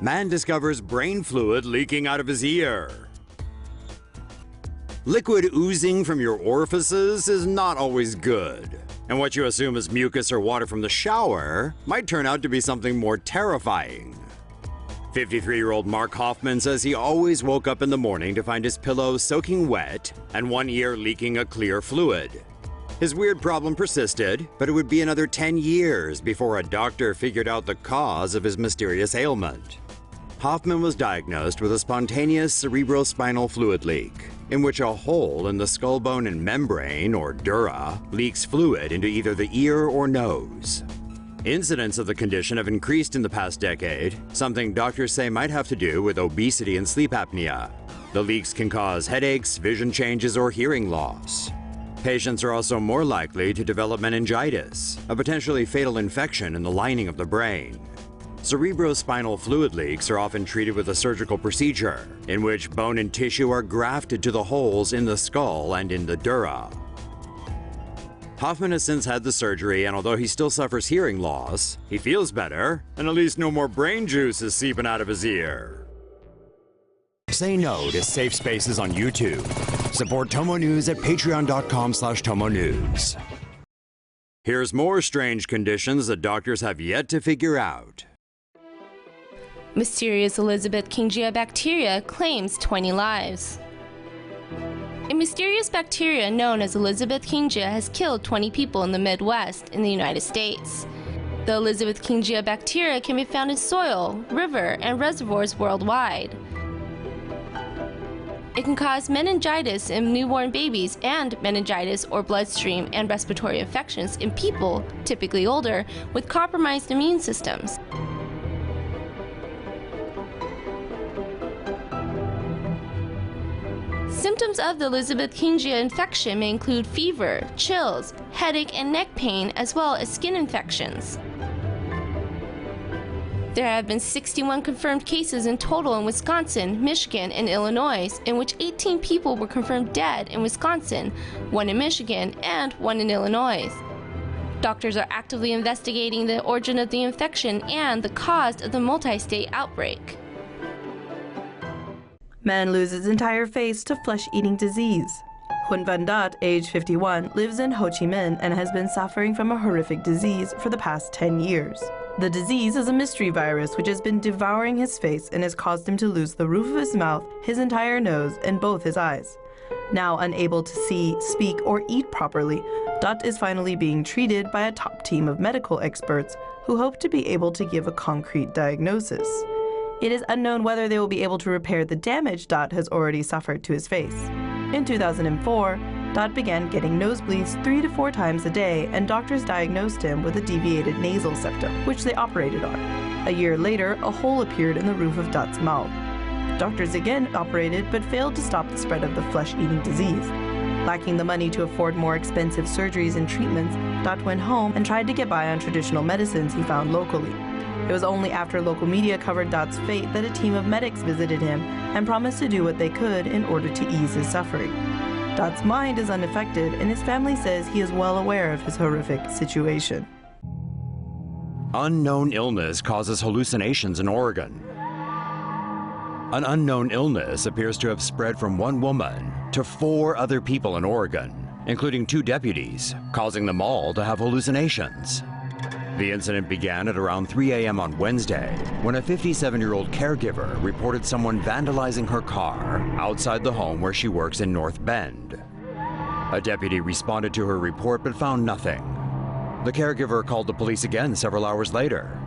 Man discovers brain fluid leaking out of his ear. Liquid oozing from your orifices is not always good. And what you assume is mucus or water from the shower might turn out to be something more terrifying. 53-year-old Mark Hoffman says he always woke up in the morning to find his pillow soaking wet and one ear leaking a clear fluid. His weird problem persisted, but it would be another 10 years before a doctor figured out the cause of his mysterious ailment. Hoffman was diagnosed with a spontaneous cerebrospinal fluid leak, in which a hole in the skull bone and membrane, or dura, leaks fluid into either the ear or nose. Incidents of the condition have increased in the past decade, something doctors say might have to do with obesity and sleep apnea. The leaks can cause headaches, vision changes, or hearing loss. Patients are also more likely to develop meningitis, a potentially fatal infection in the lining of the brain. Cerebrospinal fluid leaks are often treated with a surgical procedure, in which bone and tissue are grafted to the holes in the skull and in the dura. Hoffman has since had the surgery, and although he still suffers hearing loss, he feels better, and at least no more brain juice is seeping out of his ear. Say no to safe spaces on YouTube. Support TomoNews at patreon.com/TomoNews. Here's more strange conditions that doctors have yet to figure out. Mysterious Elizabethkingia bacteria claims 20 lives. A mysterious bacteria known as Elizabethkingia has killed 20 people in the Midwest in the United States. The Elizabethkingia bacteria can be found in soil, river, and reservoirs worldwide. It can cause meningitis in newborn babies and meningitis or bloodstream and respiratory infections in people, typically older, with compromised immune systems. Symptoms of the Elizabethkingia infection may include fever, chills, headache and neck pain, as well as skin infections. There have been 61 confirmed cases in total in Wisconsin, Michigan, and Illinois, in which 18 people were confirmed dead in Wisconsin, 1 in Michigan, and 1 in Illinois. Doctors are actively investigating the origin of the infection and the cause of the multi-state outbreak. Man loses entire face to flesh-eating disease. Hun Van Dat, age 51, lives in Ho Chi Minh and has been suffering from a horrific disease for the past 10 years. The disease is a mystery virus which has been devouring his face and has caused him to lose the roof of his mouth, his entire nose, and both his eyes. Now unable to see, speak, or eat properly, Dat is finally being treated by a top team of medical experts who hope to be able to give a concrete diagnosis. It is unknown whether they will be able to repair the damage Dat has already suffered to his face. In 2004, Dat began getting nosebleeds 3 to 4 times a day, and doctors diagnosed him with a deviated nasal septum, which they operated on. A year later, a hole appeared in the roof of Dat's mouth. Doctors again operated, but failed to stop the spread of the flesh-eating disease. Lacking the money to afford more expensive surgeries and treatments, Dat went home and tried to get by on traditional medicines he found locally. It was only after local media covered Dat's fate that a team of medics visited him and promised to do what they could in order to ease his suffering. Dat's mind is unaffected, and his family says he is well aware of his horrific situation. Unknown illness causes hallucinations in Oregon. An unknown illness appears to have spread from one woman to 4 other people in Oregon, including 2 deputies, causing them all to have hallucinations. The incident began at around 3 a.m. on Wednesday, when a 57-year-old caregiver reported someone vandalizing her car outside the home where she works in North Bend. A deputy responded to her report but found nothing. The caregiver called the police again several hours later.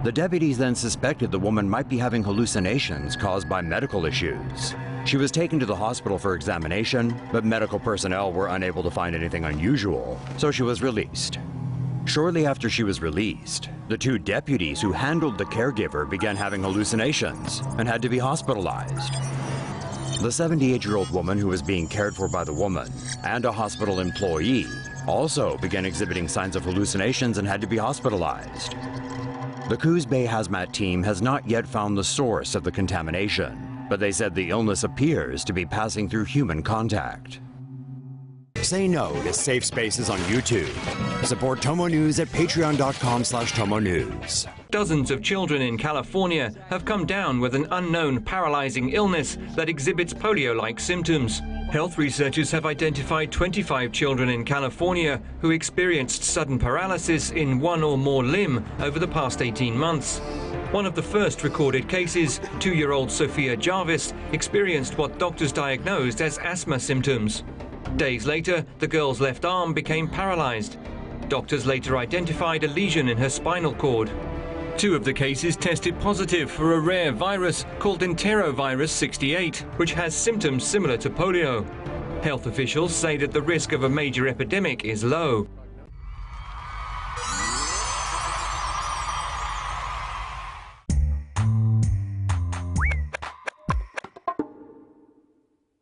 The deputies then suspected the woman might be having hallucinations caused by medical issues. She was taken to the hospital for examination, but medical personnel were unable to find anything unusual, so she was released. Shortly after she was released, the 2 deputies who handled the caregiver began having hallucinations and had to be hospitalized. The 78-year-old woman who was being cared for by the woman and a hospital employee also began exhibiting signs of hallucinations and had to be hospitalized. The Coos Bay Hazmat team has not yet found the source of the contamination, but they said the illness appears to be passing through human contact. Say no to safe spaces on YouTube. Support TomoNews at patreon.com/TomoNews. Dozens of children in California have come down with an unknown paralyzing illness that exhibits polio-like symptoms. Health researchers have identified 25 children in California who experienced sudden paralysis in one or more limb over the past 18 months. One of the first recorded cases, 2-year-old Sophia Jarvis, experienced what doctors diagnosed as asthma symptoms. Days later, the girl's left arm became paralyzed. Doctors later identified a lesion in her spinal cord. 2 of the cases tested positive for a rare virus called enterovirus 68, which has symptoms similar to polio. Health officials say that the risk of a major epidemic is low.